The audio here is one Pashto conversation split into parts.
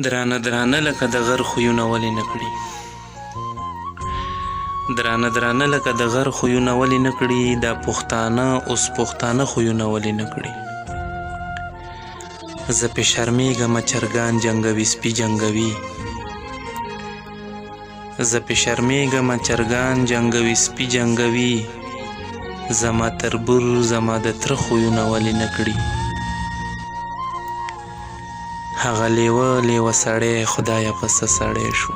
درانه درانه لکه د غر خویونه ولې نه کړي، درانه درانه لکه د غر خویونه ولې نه کړي، دا پښتانه اوس پښتانه خویونه ولې نه کړي. زه پې شرمېږمه چرګان جنګوي سپي جنګوي، زه پې شرمېږمه چرګان جنګوي سپي جنګوي، زما تربور زما د تره خویونه ولې نه کړي. هغه لیوه لیوه سړی خدایه په څه سړی شو،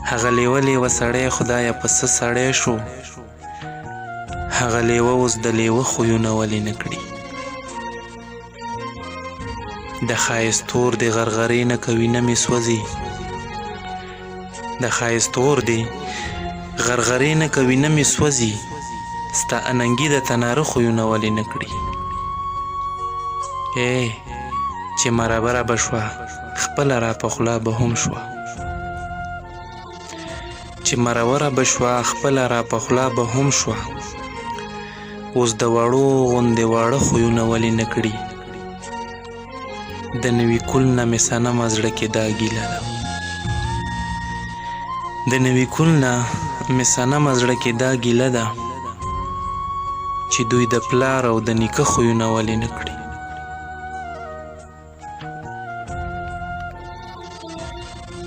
هغه لیوه لیوه سړی خدایه په څه سړی شو، هغه لیوه اوس د لیوه خویونه ولې نه کړي. د ښایست تور دی غرغرې نه کوي نه مې سوځي، د ښایست تور دی غرغرې نه کوي نه مې سوځي، ستا اننګي د تناره خویونه ولې نه کړي. چې مربره به شوه خپله را په خوله به هم شوه، چې مربره به شوه خپله را په خوله به هم شوه، اوس د وړو غوندې واړه خویونه ولې نه کړي. د نوي کول نه مې صنمه زړه کې دا ګیله ده، د نوي کول نه مې صنمه زړه کې دا ګیله ده، چې دوی د پلار او د نیکه خویونه ولې نه کړي.